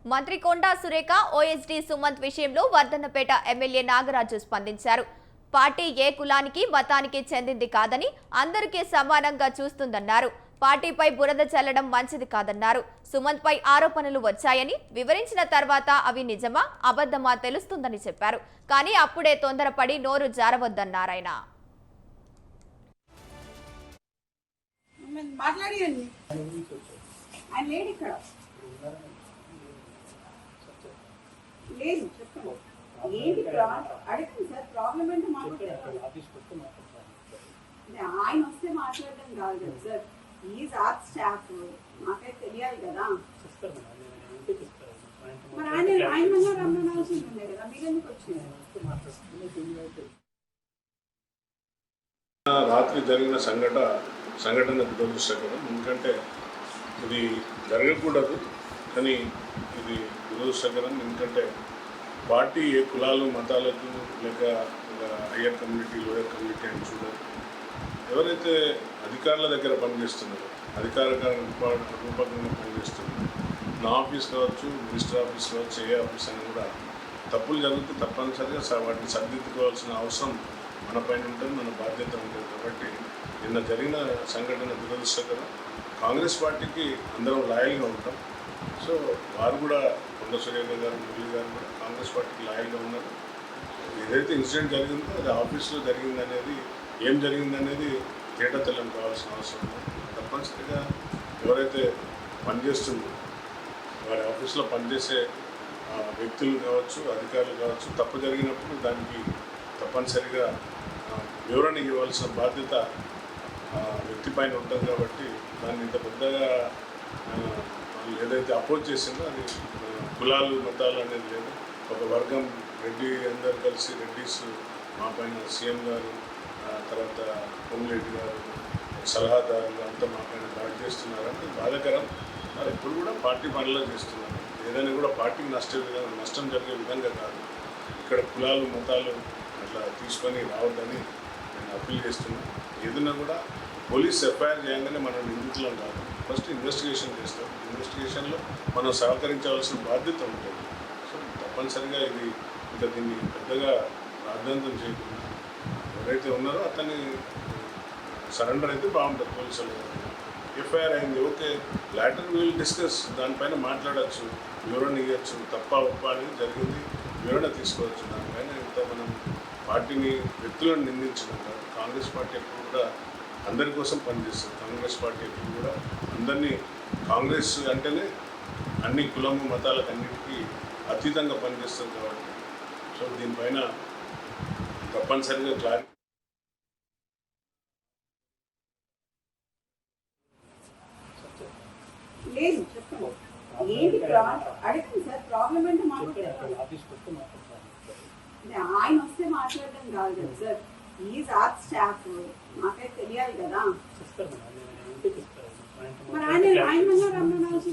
మంత్రి కొండా సురేఖ ఓఎస్డీ సుమంత్ విషయంలో వర్ధన్నపేట ఎమ్మెల్యే నాగరాజు స్పందించారు. పార్టీ ఏ కులానికి మతానికి చెందింది కాదని అందరికీ సమానంగా చూస్తుందన్నారు. పార్టీపై బురద చల్లడం మంచిది కాదన్నారు. సుమంత్ పై ఆరోపణలు వచ్చాయని వివరించిన తర్వాత అవి నిజమా అబద్ధమా తెలుస్తుందని చెప్పారు. కానీ అప్పుడే తొందరపడి నోరు జారవద్దన్నారాయన. లేదు చెప్పండి ఏంటి అడగండి సార్ ప్రాబ్లం ఏంటో ఆయన వస్తే మాట్లాడడం కాదు కదా సార్ ఈజ్ ఆర్ట్ స్టాఫ్ మాకైతే తెలియాలి కదా మరి ఆయన రమ్మనాల్సి ఉండే కదా మీరెందుకు వచ్చింది రాత్రి జరిగిన సంఘటన దురదృష్టకరం. ఎందుకంటే ఇది జరగకూడదు, కానీ ఇది దురదృష్టకరం. ఎందుకంటే పార్టీ ఏ కులాలు మతాలకు లేక హయ్యర్ కమ్యూనిటీ లోయర్ కమ్యూనిటీ అని చూడరు. ఎవరైతే అధికారుల దగ్గర పనిచేస్తున్నారో అధికారిక రూపకంగా పనిచేస్తున్నారో నా ఆఫీస్ కావచ్చు, మినిస్టర్ ఆఫీస్ కావచ్చు, ఏ ఆఫీస్ అని కూడా తప్పులు జరిగితే తప్పనిసరిగా వాటిని సరిదిద్దుకోవాల్సిన అవసరం మన పైన ఉంటుంది, మన బాధ్యత ఉంటుంది. కాబట్టి నిన్న జరిగిన సంఘటన దురదృష్టకరం. కాంగ్రెస్ పార్టీకి అందరం లాయల్గా ఉంటాం. సో వారు కూడా కొండ సురేఖ గారు, మురళి గారు కూడా కాంగ్రెస్ పార్టీకి లాయల్గా ఉన్నారు. ఏదైతే ఇన్సిడెంట్ జరిగిందో అది ఆఫీస్లో జరిగిందనేది, ఏం జరిగిందనేది తేటతెల్లం కావాల్సిన అవసరం ఉంది. తప్పనిసరిగా ఎవరైతే పనిచేస్తుందో వారి ఆఫీస్లో పనిచేసే వ్యక్తులు కావచ్చు, అధికారులు కావచ్చు, తప్పు జరిగినప్పుడు దానికి తప్పనిసరిగా వివరణ ఇవ్వాల్సిన బాధ్యత వ్యక్తి పైన ఉంటుంది. కాబట్టి దాన్ని ఇంత పెద్దగా వాళ్ళు ఏదైతే అపోజ్ చేసిందో అది కులాలు మతాలు అనేది లేదు. ఒక వర్గం రెడ్డి అందరు కలిసి రెడ్డిస్ మా పైన సీఎం గారు, తర్వాత పొంగులేటి గారు, సలహాదారులు అంతా మా పైన దాడి చేస్తున్నారంటే బాధాకరం. మరి ఎప్పుడు కూడా పార్టీ పనిలో చేస్తున్నారు. ఏదైనా కూడా పార్టీకి నష్టం జరిగే విధంగా కాదు. ఇక్కడ కులాలు మతాలు అట్లా తీసుకొని రావద్దని నేను అప్పీల్ చేస్తున్నాను. ఏదైనా కూడా పోలీస్ ఎఫ్ఐఆర్ చేయగానే మనం నిందితులం కాదు, ఫస్ట్ ఇన్వెస్టిగేషన్ చేస్తాం. ఇన్వెస్టిగేషన్లో మనం సహకరించవలసిన బాధ్యత ఉంటుంది. సో తప్పనిసరిగా ఇది ఇంకా దీన్ని పెద్దగా రాద్ధాంతం చేయకుండా ఎవరైతే ఉన్నారో అతన్ని సరెండర్ అయితే బాగుంటుంది. పోలీసులు ఎఫ్ఐఆర్ అయింది, ఓకే, లాటర్ విల్ డిస్కస్, దానిపైన మాట్లాడచ్చు, వివరణ ఇవ్వచ్చు, తప్ప ఒప్ప అనేది జరిగింది, వివరణ తీసుకోవచ్చు. దానిపైన ఇంత మనం పార్టీని వ్యక్తులను నిందించడం కాదు. కాంగ్రెస్ పార్టీ ఎప్పుడు కూడా అందరి కోసం పనిచేస్తుంది. కాంగ్రెస్ పార్టీ ఎప్పుడు కూడా అందరినీ, కాంగ్రెస్ అంటేనే అన్ని కులము మతాలకు అన్నిటికీ అతీతంగా పనిచేస్తుంది. కాబట్టి సో దీనిపైన తప్పనిసరిగా క్లారిటీ లేదు చెప్పండి ఏంటి అడగండి సార్ ప్రాబ్లం ఏంటో ఆయన వస్తే మాట్లాడడం కాదు కదా సార్ ఈజ్ ఆర్ట్ స్టాఫ్ మాకైతే తెలియాలి కదా మరి ఆయన రమ్మనాల్సి